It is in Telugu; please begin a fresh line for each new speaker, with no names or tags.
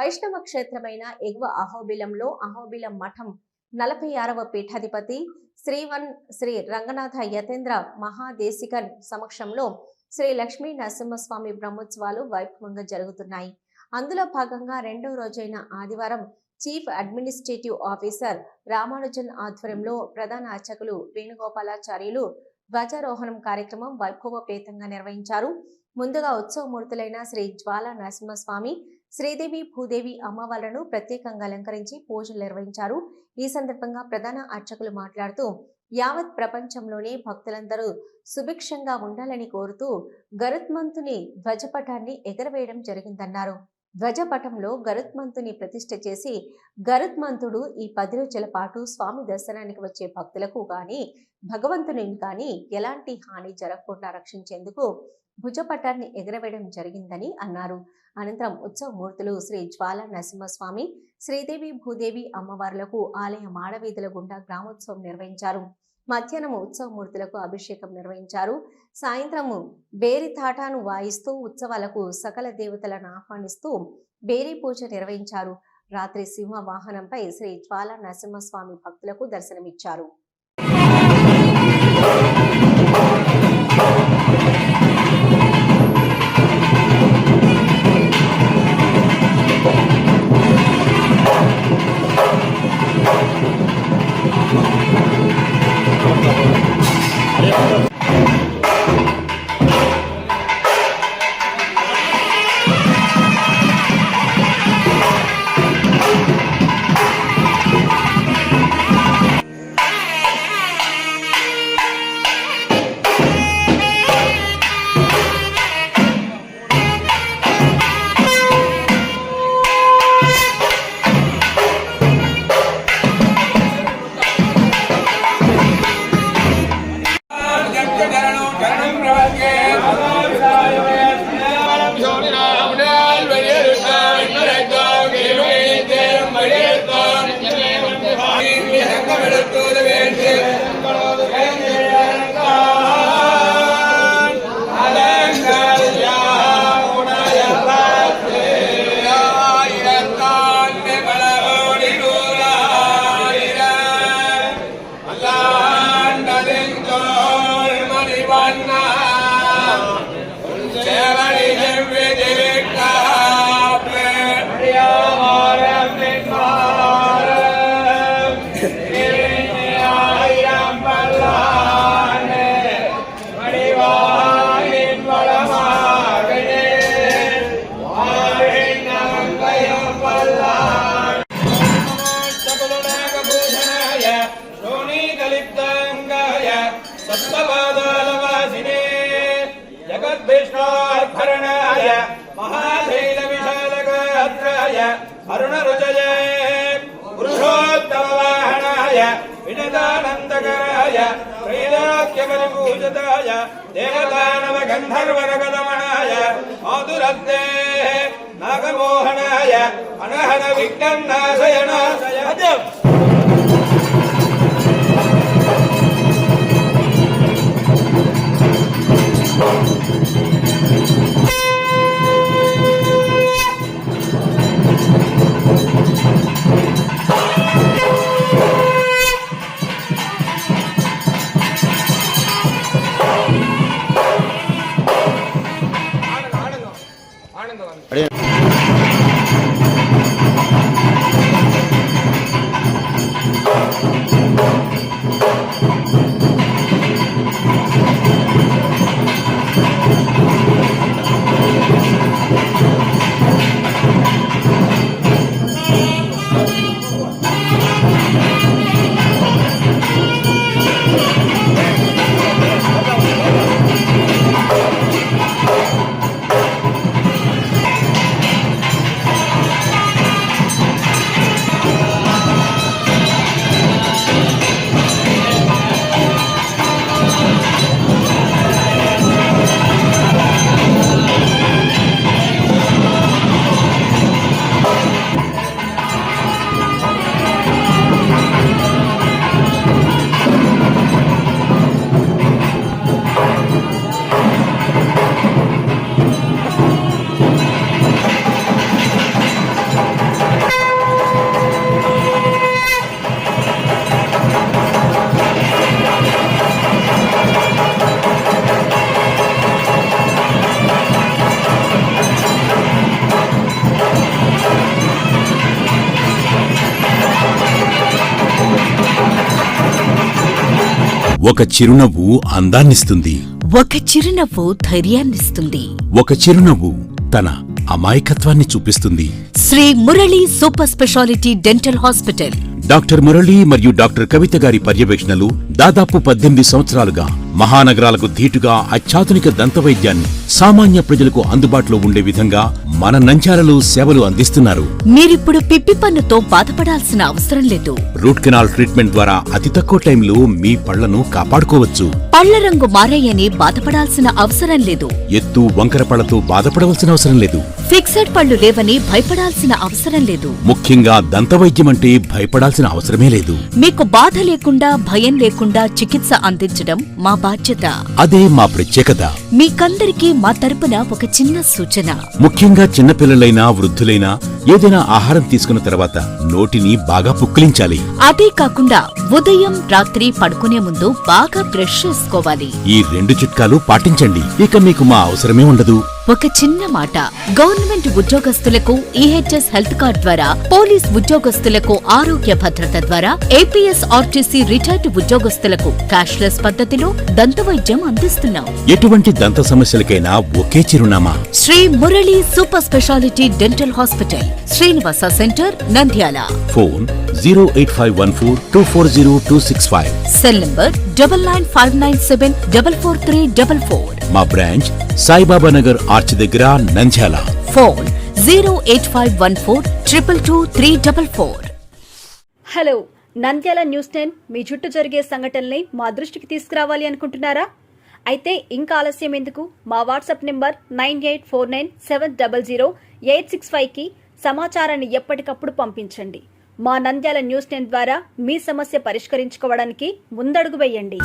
వైష్ణవ క్షేత్రమైన ఎగువ అహోబిలంలో అహోబిలం మఠం 46వ పీఠాధిపతి శ్రీ రంగనాథ యతేంద్ర మహాదేశికన్ సమక్షంలో శ్రీ లక్ష్మీ నరసింహస్వామి బ్రహ్మోత్సవాలు వైభవంగా జరుగుతున్నాయి. అందులో భాగంగా రెండవ రోజైన ఆదివారం చీఫ్ అడ్మినిస్ట్రేటివ్ ఆఫీసర్ రామానుజన్ ఆధ్వర్యంలో ప్రధాన అర్చకులు వేణుగోపాలాచార్యులు ధ్వజారోహణం కార్యక్రమం వైభవపేతంగా నిర్వహించారు. ముందుగా ఉత్సవమూర్తులైన శ్రీ జ్వాలా నరసింహస్వామి, శ్రీదేవి భూదేవి అమ్మవార్లను ప్రత్యేకంగా అలంకరించి పూజలు నిర్వహించారు. ఈ సందర్భంగా ప్రధాన అర్చకులు మాట్లాడుతూ యావత్ ప్రపంచంలోనే భక్తులందరూ సుభిక్షంగా ఉండాలని కోరుతూ గరుత్మంతుని ధ్వజపటాన్ని ఎగరవేయడం జరిగిందన్నారు. ధ్వజపటంలో గరుత్మంతుని ప్రతిష్ఠ చేసి గరుత్మంతుడు ఈ 10 రోజుల పాటు స్వామి దర్శనానికి వచ్చే భక్తులకు గాని భగవంతుని గాని ఎలాంటి హాని జరగకుండా రక్షించేందుకు భుజపటాన్ని ఎగరవేయడం జరిగిందని అన్నారు. అనంతరం ఉత్సవమూర్తులు శ్రీ జ్వాలా నరసింహస్వామి, శ్రీదేవి భూదేవి అమ్మవార్లకు ఆలయ మాడవీధుల గుండా గ్రామోత్సవం నిర్వహించారు. మధ్యాహ్నం ఉత్సవమూర్తులకు అభిషేకం నిర్వహించారు. సాయంత్రము బేరి తాటాను వాయిస్తూ ఉత్సవాలకు సకల దేవతలను ఆహ్వానిస్తూ బేరీ పూజ నిర్వహించారు. రాత్రి సింహ వాహనంపై శ్రీ జ్వాలా నరసింహస్వామి భక్తులకు దర్శనమిచ్చారు.
जगद्विष्णोर्भरणाय महाशैलविशालगात्राय अरुणरुचये पुरुषोत्तमवाहनाय विनदानन्दकराय त्रैलोक्यपरिपूजिताय देवदानवगन्धर्वरगदमनाय माधुरद्दे नागमोहनाय अनहर विघ्नं नाशयनाशय
आनंद ఒక చిరునవ్వు అందాన్నిస్తుంది.
ఒక చిరునవ్వు ధైర్యాన్నిస్తుంది.
ఒక చిరునవ్వు తన అమాయకత్వాన్ని చూపిస్తుంది.
Shri Murali super speciality dental hospital.
Doctor Murali మరియు డాక్టర్ కవిత గారి పర్యవేక్షణలు దాదాపు 18 సంవత్సరాలుగా మహానగరాలకు ధీటుగా అత్యాధునిక దంతవైద్యాన్ని సామాన్య ప్రజలకు అందుబాటులో ఉండే విధంగా మన నంద్యాలలో సేవలు అందిస్తున్నారు.
మీరిప్పుడు పిప్పి పన్నుతో బాధపడాల్సిన అవసరం లేదు.
రూట్ కెనాల్ ట్రీట్మెంట్ ద్వారా అతి తక్కువ టైంలో మీ పళ్లను కాపాడుకోవచ్చు.
పళ్ల రంగు మారాయని బాధపడాల్సిన అవసరం లేదు.
ఎత్తు వంకర పళ్లతో బాధపడవలసిన అవసరం లేదు.
ఫిక్సెడ్ పళ్లు లేవని భయపడాల్సిన అవసరం లేదు.
ముఖ్యంగా దంతవైద్యం అంటే భయపడాల్సిన అవసరమే లేదు.
మీకు బాధ లేకుండా భయం లేకుండా చికిత్స అందించడం మా బాధ్యత.
అదే మా ప్రత్యేకత.
మీకందరికీ మా తరపున ఒక చిన్న సూచన.
ముఖ్యంగా చిన్నపిల్లలైనా వృద్ధులైనా ఏదైనా ఆహారం తీసుకున్న తర్వాత నోటిని బాగా పుక్కిలించాలి.
అదే కాకుండా ఉదయం రాత్రి పడుకునే ముందు బాగా బ్రష్ చేసుకోవాలి.
ఈ 2 చిట్కాలు పాటించండి. ఇక మీకు మా అవసరమే ఉండదు.
ఒక చిన్న మాట, గవర్నమెంట్ ఉద్యోగస్తులకు ఈహెచ్ఎస్ హెల్త్ కార్డ్ ద్వారా, పోలీస్ ఉద్యోగస్తులకు ఆరోగ్య భద్రత ద్వారా, ఏపీఎస్ ఆర్టీసీ రిటైర్డ్ ఉద్యోగస్తులకు క్యాష్లెస్ పద్ధతిలో దంతవైద్యం అందిస్తున్నాం.
ఎటువంటి దంత సమస్యలకైనా ఒకే చిరునామా,
Shri Murali super speciality dental hospital, Srinivasa centre, Nandyal.
Phone 08514240265.
Cell number 9959744344.
మా బ్రాంచ్ సాయిబాబా నగర్ ఆర్చ్ దగ్గర, Nandyal.
Phone 08514222344.
Hello, Nandyal news 10 మీ చుట్టూ జరిగే సంఘటనల్ని మా దృష్టికి తీసుకురావాలి అనుకుంటున్నారా? అయితే ఇంకా ఆలస్యం ఎందుకు? మా వాట్సాప్ నెంబర్ 9849700865కి సమాచారాన్ని ఎప్పటికప్పుడు పంపించండి. మా నంద్యాల న్యూస్ 10 ద్వారా మీ సమస్య పరిష్కరించుకోవడానికి ముందడుగు వేయండి.